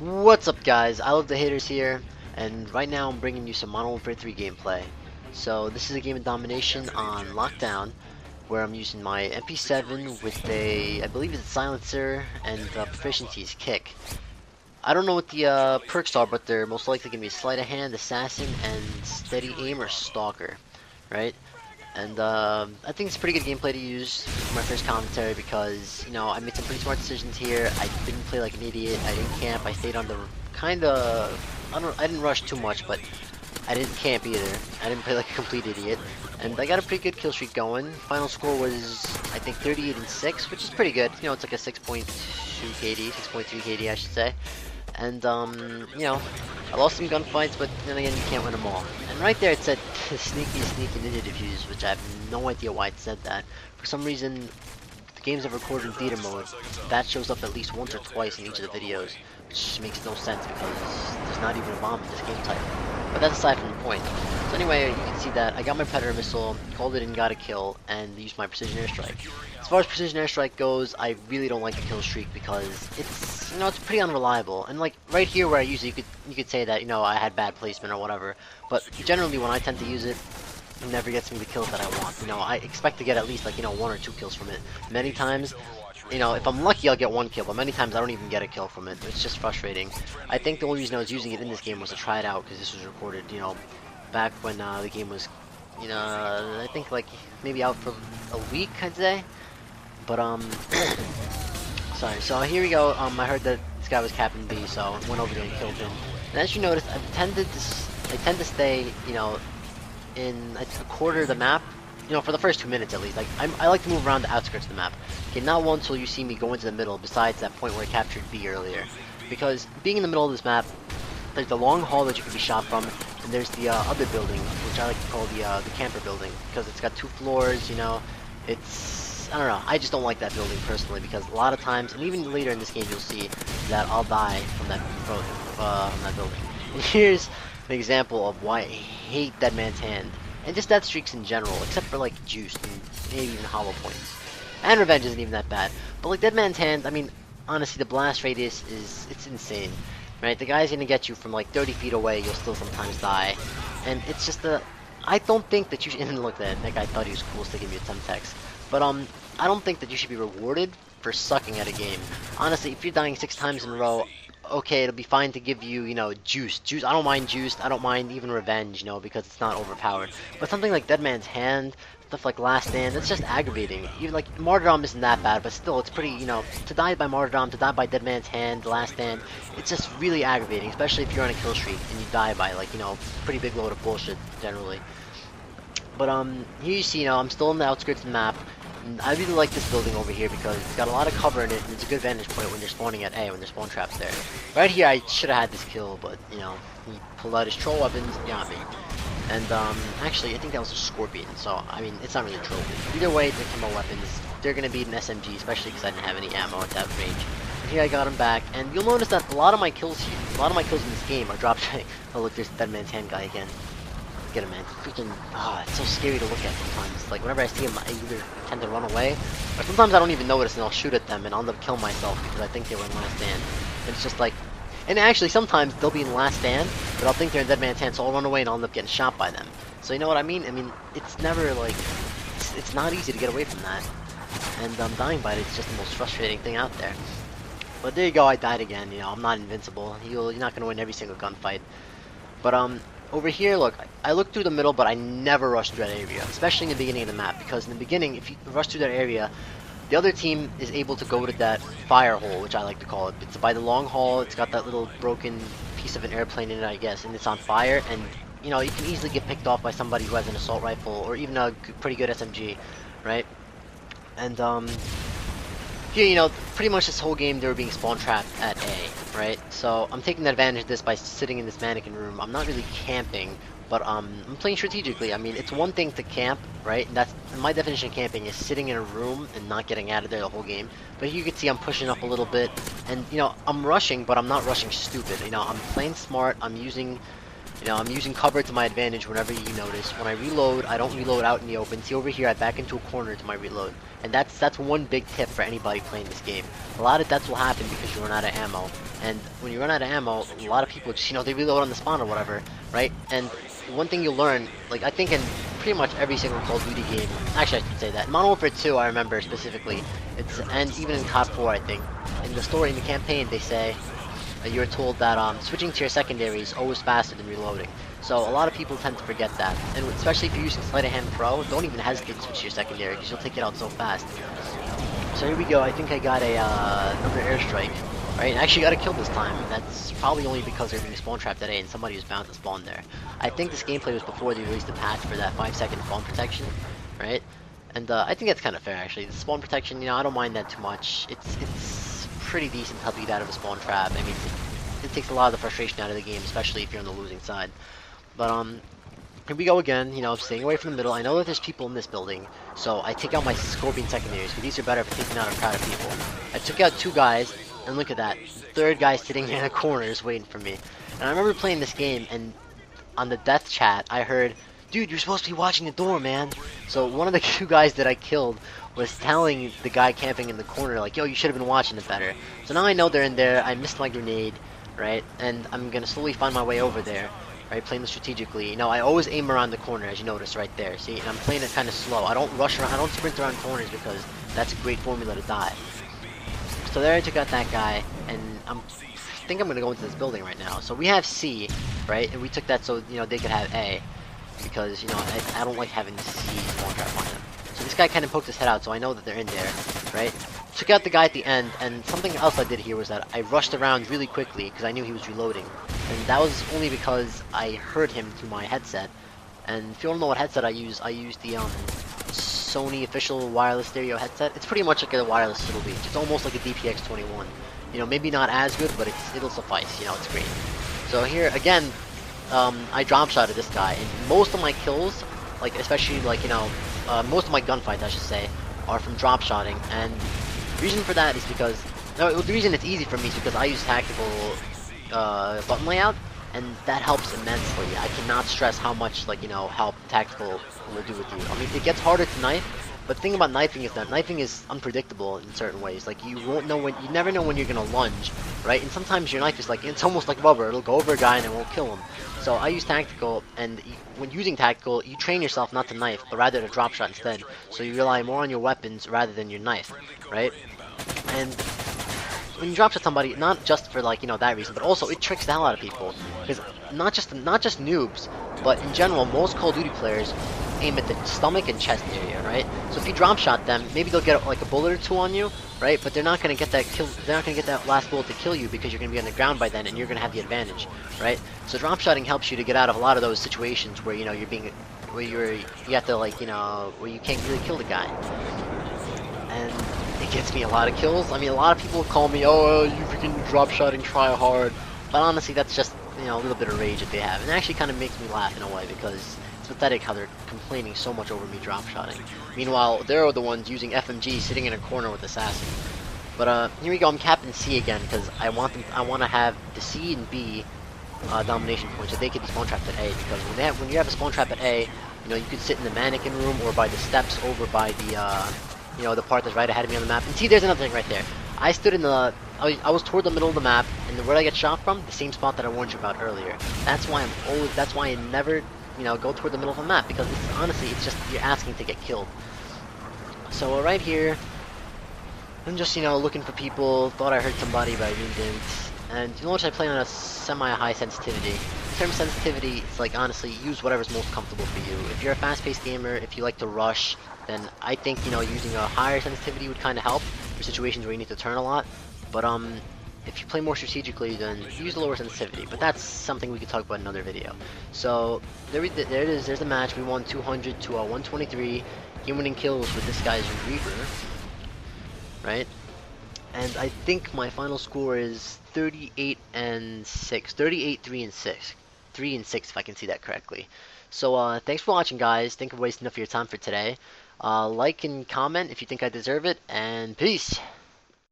What's up, guys? iLoveTheHaterzz here, and right now I'm bringing you some Modern Warfare 3 gameplay. So this is a game of domination on lockdown, where I'm using my MP7 with I believe it's a silencer, and proficiency is kick. I don't know what the perks are, but they're most likely going to be sleight of hand, assassin, and steady aim or stalker, right? And I think it's pretty good gameplay to use for my first commentary because, I made some pretty smart decisions here. I didn't play like an idiot. I didn't camp. I stayed on the I didn't rush too much, but I didn't camp either. I didn't play like a complete idiot. And I got a pretty good kill streak going. Final score was, I think, 38 and 6, which is pretty good. It's like a 6.2 KD, 6.3 KD, I should say. And, I lost some gunfights, but then again, you can't win them all. And right there it said sneaky ninja defuse, which I have no idea why it said that. For some reason, the games I've recorded in theater mode, that shows up at least once or twice in each of the videos, which makes no sense because there's not even a bomb in this game type. But that's aside from the point. So anyway, you can see that I got my Predator missile, called it and got a kill, and used my precision airstrike. As far as precision airstrike goes, I really don't like the kill streak because it's it's pretty unreliable. And like right here where I use it, you could say that I had bad placement or whatever. But generally when I tend to use it, it never gets me the kills that I want. I expect to get at least like 1 or 2 kills from it. Many times, if I'm lucky, I'll get 1 kill, but many times I don't even get a kill from it. It's just frustrating. I think the only reason I was using it in this game was to try it out because this was recorded, back when the game was, I think like maybe out for a week, I'd say. But sorry. So here we go. I heard that this guy was Captain B, so I went over there and killed him. And as you notice, I tend to stay, in a quarter of the map. For the first 2 minutes at least. Like I like to move around the outskirts of the map. Okay, not once will you see me go into the middle. Besides that point where I captured B earlier, because being in the middle of this map, there's the long hall that you can be shot from, and there's the other building, which I like to call the camper building, because it's got 2 floors. I don't know. I just don't like that building personally because a lot of times, and even later in this game, you'll see that I'll die from that building. And here's an example of why I hate Dead Man's Hand. And just death streaks in general, except for like Juiced and maybe even Hollow Points. And Revenge isn't even that bad. But like Dead Man's Hand, I mean, honestly, the blast radius it's insane. Right? The guy's gonna get you from like 30 feet away, you'll still sometimes die. And it's just I don't think that you should, and look, that guy thought he was cool sticking me with Semtex. But I don't think that you should be rewarded for sucking at a game. Honestly, if you're dying 6 times in a row, okay, it'll be fine to give you, Juice. I don't mind Juiced. I don't mind even Revenge, because it's not overpowered. But something like Dead Man's Hand, stuff like Last Stand, it's just aggravating. Even like Martyrdom isn't that bad, but still, it's pretty, to die by Martyrdom, to die by Dead Man's Hand, Last Stand, it's just really aggravating, especially if you're on a kill streak and you die by like, pretty big load of bullshit generally. But here you see, I'm still in the outskirts of the map. And I really like this building over here because it's got a lot of cover in it, and it's a good vantage point when you're spawning at A, when there's spawn traps there. Right here, I should have had this kill, but, he pulled out his troll weapons and got me. And, actually, I think that was a Scorpion, so, I mean, it's not really a trophy. Either way, the camo weapons, they're gonna beat an SMG, especially because I didn't have any ammo at that range. And here I got him back, and you'll notice that a lot of my kills in this game are drop shotting. Oh, look, there's the Dead Man's Hand guy again. Get him, man. Freaking, it's so scary to look at sometimes. Like, whenever I see him, I either tend to run away, or sometimes I don't even notice and I'll shoot at them and I'll end up killing myself because I think they were in Last Stand. And it's just like, and actually sometimes they'll be in Last Stand, but I'll think they're in Dead Man's Hand, so I'll run away and I'll end up getting shot by them. So you know what I mean? I mean, it's never like, it's not easy to get away from that. And dying by it is just the most frustrating thing out there. But there you go, I died again. I'm not invincible. You're not gonna win every single gunfight. But over here, look, I look through the middle, but I never rush through that area, especially in the beginning of the map, because in the beginning, if you rush through that area, the other team is able to go to that fire hole, which I like to call it. It's by the long hall, it's got that little broken piece of an airplane in it, I guess, and it's on fire, and, you can easily get picked off by somebody who has an assault rifle, or even a pretty good SMG, right? And, here, pretty much this whole game they were being spawn trapped at A, right? So I'm taking advantage of this by sitting in this mannequin room. I'm not really camping, but I'm playing strategically. I mean, it's one thing to camp, right? And that's my definition of camping is sitting in a room and not getting out of there the whole game. But here you can see I'm pushing up a little bit, and I'm rushing, but I'm not rushing stupid. I'm playing smart. I'm using You know, I'm using cover to my advantage whenever you notice. When I reload, I don't reload out in the open. See over here, I back into a corner to my reload. And that's one big tip for anybody playing this game. A lot of deaths will happen because you run out of ammo. And when you run out of ammo, a lot of people just, you know, they reload on the spawn or whatever, right? And one thing you'll learn, like, I think in pretty much every single Call of Duty game, actually I should say that, in Modern Warfare 2 I remember specifically, and even in COD 4 I think, in the story, in the campaign, they say, you're told that switching to your secondary is always faster than reloading. So a lot of people tend to forget that, and especially if you're using Sleight of Hand Pro, don't even hesitate to switch to your secondary because you'll take it out so fast. So here we go. I think I got a another airstrike. Right, I actually got a kill this time. That's probably only because they're being spawn trapped at A and somebody was bound to spawn there. I think this gameplay was before they released the patch for that 5-second spawn protection, right? And I think that's kind of fair actually. The spawn protection, you know, I don't mind that too much. It's pretty decent to help you get out of a spawn trap. I mean, it takes a lot of the frustration out of the game, especially if you're on the losing side. But here we go again, you know, staying away from the middle. I know that there's people in this building, so I take out my Scorpion secondaries, because these are better for taking out a crowd of people. I took out 2 guys, and look at that. The 3rd guy sitting in a corner is waiting for me. And I remember playing this game, and on the death chat, I heard, dude, you're supposed to be watching the door, man. So one of the 2 guys that I killed was telling the guy camping in the corner, like, yo, you should have been watching it better. So now I know they're in there. I missed my grenade, right? And I'm going to slowly find my way over there, right? Playing this strategically. You know, I always aim around the corner, as you notice right there. See, and I'm playing it kind of slow. I don't rush around. I don't sprint around corners because that's a great formula to die. So there I took out that guy, and I think I'm going to go into this building right now. So we have C, right? And we took that so, you know, they could have A. Because, you know, I don't like having C spawn trap on them. So this guy kind of poked his head out, so I know that they're in there, right? Took out the guy at the end, and something else I did here was that I rushed around really quickly because I knew he was reloading. And that was only because I heard him through my headset. And if you don't know what headset I use the Sony official wireless stereo headset. It's pretty much like a wireless Little Beach. It's almost like a DPX-21. You know, maybe not as good, but it'll suffice. You know, it's great. So here, again, I drop shot at this guy, and most of my kills, like, especially, like, you know, most of my gunfights, I should say, are from drop shotting, and the reason for that is because, no, the reason it's easy for me is because I use tactical, button layout, and that helps immensely. I cannot stress how much, like, you know, help tactical will do with you. I mean, it gets harder to knife, but the thing about knifing is that knifing is unpredictable in certain ways. Like, you won't know when, you never know when you're gonna lunge, right? And sometimes your knife is like, it's almost like rubber. It'll go over a guy and it won't kill him. So I use tactical, and when using tactical, you train yourself not to knife, but rather to drop shot instead. So you rely more on your weapons rather than your knife, right? And when you drop shot somebody, not just for, like, you know, that reason, but also it tricks the hell out of people. Because not just noobs, but in general, most Call of Duty players aim at the stomach and chest area, right? So if you drop shot them, maybe they'll get like a bullet or 2 on you, right? But they're not gonna get that kill. They're not gonna get that last bullet to kill you because you're gonna be on the ground by then, and you're gonna have the advantage, right? So drop shotting helps you to get out of a lot of those situations where, you know, you have to, like, you know, where you can't really kill the guy. And it gets me a lot of kills. I mean, a lot of people call me, oh, you freaking drop shotting try hard. But honestly, that's just, you know, a little bit of rage that they have. And it actually kind of makes me laugh in a way because it's pathetic how they're complaining so much over me drop shotting. Meanwhile, they're the ones using FMG sitting in a corner with Assassin. But here we go. I'm capping C again because I want to have the C and B domination points so they can be spawn trapped at A. Because when you have a spawn trap at A, you know, you could sit in the mannequin room or by the steps over by the you know, the part that's right ahead of me on the map. And see, there's another thing right there. I stood in the, I was toward the middle of the map, and where I get shot from, the same spot that I warned you about earlier. That's why I never, you know, go toward the middle of the map, because honestly, it's just, you're asking to get killed. So right here, I'm just, you know, looking for people, thought I heard somebody, but I really didn't. And you know what, I play on a semi-high sensitivity. In terms of sensitivity, it's like, honestly, use whatever's most comfortable for you. If you're a fast-paced gamer, if you like to rush, then I think, you know, using a higher sensitivity would kind of help for situations where you need to turn a lot. But if you play more strategically, then use lower sensitivity. But that's something we could talk about in another video. So there it is. There's the match. We won 200 to 123. Game-winning kills with this guy's Reaver, right? And I think my final score is 38 and 6. 38, 3 and 6. 3 and 6 if I can see that correctly. So thanks for watching, guys. Thank you for wasting enough of your time for today. Like and comment if you think I deserve it, and peace!